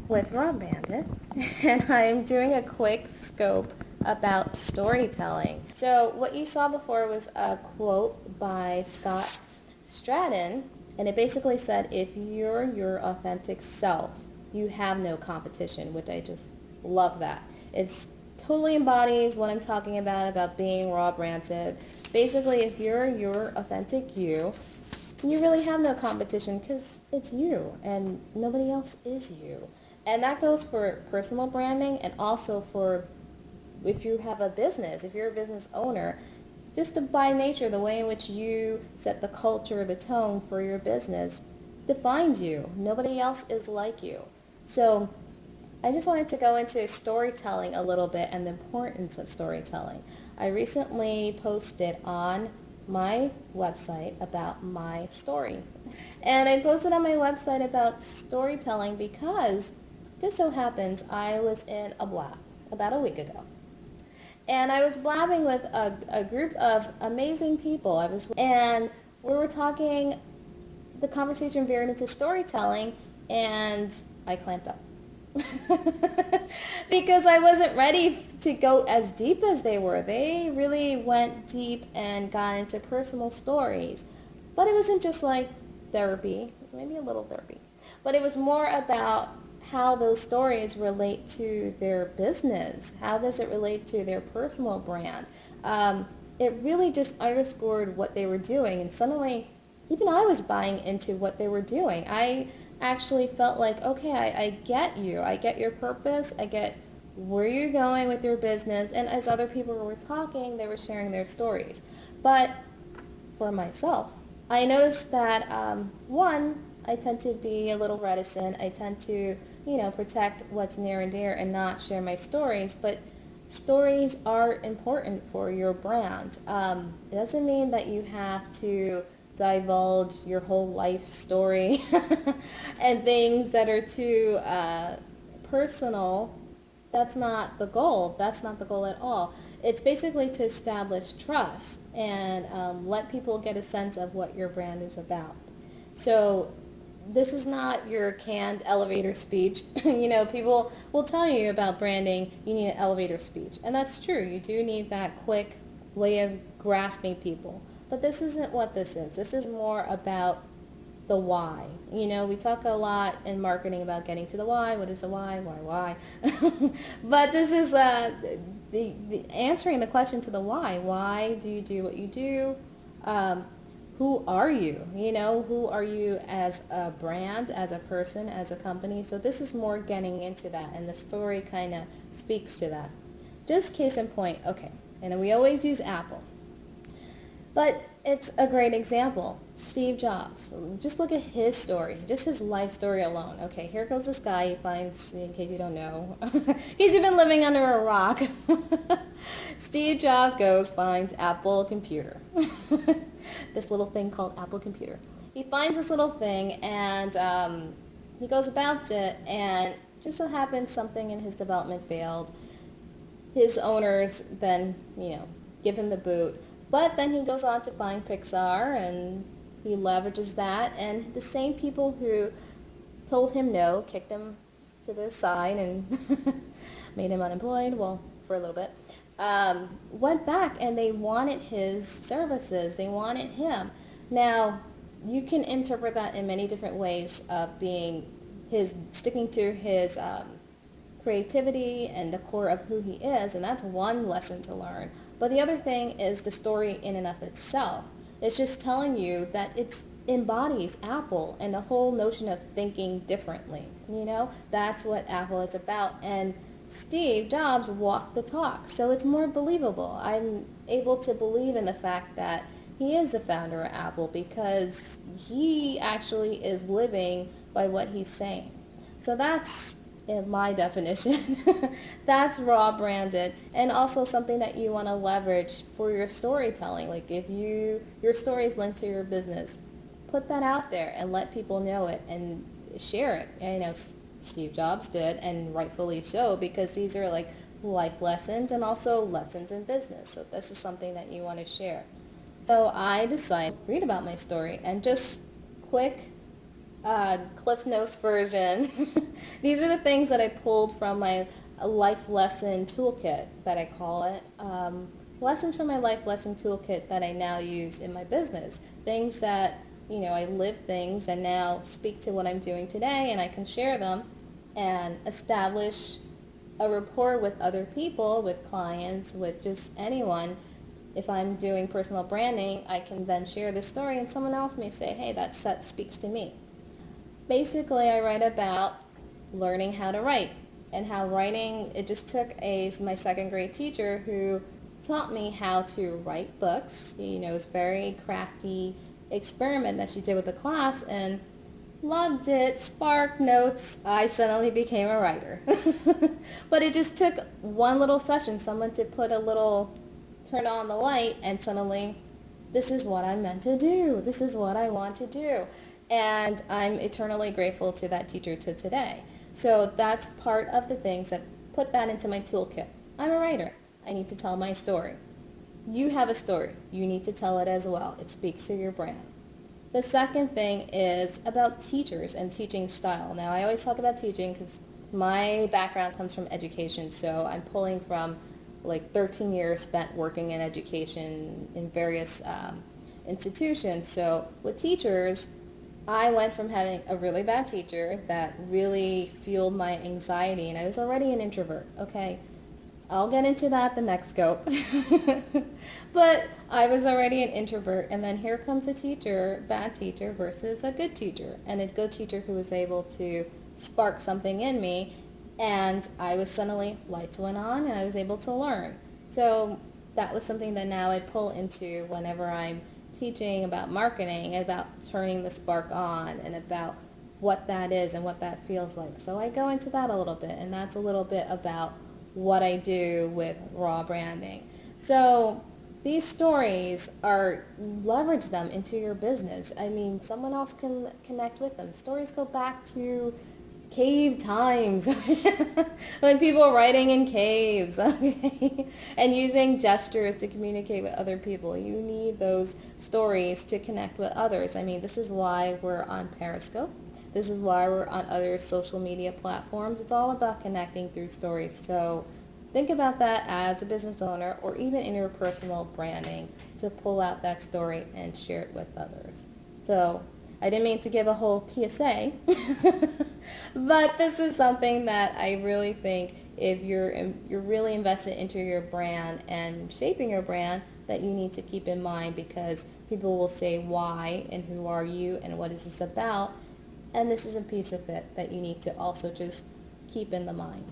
with Raw Bandit, and I'm doing a quick scope about storytelling. So what you saw before was a quote by Scott Stratton, and it basically said, if you're your authentic self, you have no competition, which I just love that. It's totally embodies what I'm talking about being raw branded. Basically, if you're your authentic you really have no competition because it's you and nobody else is you. And that goes for personal branding and also for if you have a business, if you're a business owner, just by nature, the way in which you set the culture, the tone for your business defines you. Nobody else is like you. So I just wanted to go into storytelling a little bit and the importance of storytelling. I recently posted on my website about my story. And I posted on my website about storytelling because just so happens I was in a blab about a week ago. And I was blabbing with a group of amazing people. And we were talking, the conversation veered into storytelling, and I clamped up. Because I wasn't ready to go as deep as they were. They really went deep and got into personal stories. But it wasn't just like therapy, maybe a little therapy. But it was more about how those stories relate to their business. How does it relate to their personal brand? It really just underscored what they were doing. And suddenly, even I was buying into what they were doing. I actually felt like, okay, I get you. I get your purpose. I get where you're going with your business. And as other people were talking, they were sharing their stories. But for myself, I noticed that, one, I tend to be a little reticent. I tend to, protect what's near and dear and not share my stories. But stories are important for your brand. It doesn't mean that you have to divulge your whole life story and things that are too personal. That's not the goal. That's not the goal at all. It's basically to establish trust and let people get a sense of what your brand is about. So this is not your canned elevator speech. People will tell you about branding, you need an elevator speech. And that's true. You do need that quick way of grasping people. But this isn't what this is. This is more about the why. We talk a lot in marketing about getting to the why. What is the why? Why? But this is the answering the question to the why. Why do you do what you do? Who are you? Who are you as a brand, as a person, as a company? So this is more getting into that, and the story kind of speaks to that. Just case in point, okay, and we always use Apple. But it's a great example. Steve Jobs. Just look at his story, just his life story alone. Okay, here goes this guy he finds, in case you don't know, in case you've been living under a rock. Steve Jobs finds Apple computer. This little thing called Apple computer. He finds this little thing and he goes about it, and just so happens something in his development failed. His owners then, give him the boot. But then he goes on to find Pixar, and he leverages that, and the same people who told him no, kicked him to the side and made him unemployed, well, for a little bit, went back and they wanted his services. They wanted him. Now, you can interpret that in many different ways of sticking to his creativity and the core of who he is, and that's one lesson to learn. But the other thing is the story in and of itself. It's just telling you that it embodies Apple and the whole notion of thinking differently. That's what Apple is about. And Steve Jobs walked the talk, so it's more believable. I'm able to believe in the fact that he is the founder of Apple because he actually is living by what he's saying. So that's in my definition. That's raw branded, and also something that you want to leverage for your storytelling. Like if your story is linked to your business, put that out there and let people know it and share it. And Steve Jobs did, and rightfully so, because these are like life lessons and also lessons in business. So this is something that you want to share. So I decided to read about my story and just quick Cliff Notes version. These are the things that I pulled from my life lesson toolkit, that I call it. Lessons from my life lesson toolkit that I now use in my business. Things that, I live things and now speak to what I'm doing today, and I can share them and establish a rapport with other people, with clients, with just anyone. If I'm doing personal branding, I can then share this story and someone else may say, hey, that set speaks to me. Basically, I write about learning how to write, and how writing, it just took my second grade teacher who taught me how to write books. It's a very crafty experiment that she did with the class, and loved it, spark notes, I suddenly became a writer. But it just took one little session, someone to turn on the light, and suddenly, this is what I'm meant to do. This is what I want to do. And I'm eternally grateful to that teacher to today. So that's part of the things that put that into my toolkit. I'm a writer. I need to tell my story. You have a story. You need to tell it as well. It speaks to your brand. The second thing is about teachers and teaching style. Now, I always talk about teaching because my background comes from education, so I'm pulling from 13 years spent working in education in various institutions. So with teachers, I went from having a really bad teacher that really fueled my anxiety, and I was already an introvert, okay? I'll get into that the next scope. But I was already an introvert, and then here comes a teacher, bad teacher versus a good teacher, and a good teacher who was able to spark something in me, and I was suddenly, lights went on, and I was able to learn. So that was something that now I pull into whenever I'm teaching about marketing, about turning the spark on, and about what that is and what that feels like. So I go into that a little bit, and that's a little bit about what I do with raw branding. So these stories leverage them into your business. I mean, someone else can connect with them. Stories go back to cave times when people were writing in caves, okay? And using gestures to communicate with other people. You need those stories to connect with others. I mean, this is why we're on Periscope. This is why we're on other social media platforms. It's all about connecting through stories. So think about that as a business owner, or even in your personal branding, to pull out that story and share it with others. So I didn't mean to give a whole PSA, but this is something that I really think if you're really invested into your brand and shaping your brand, that you need to keep in mind, because people will say why and who are you and what is this about, and this is a piece of it that you need to also just keep in the mind.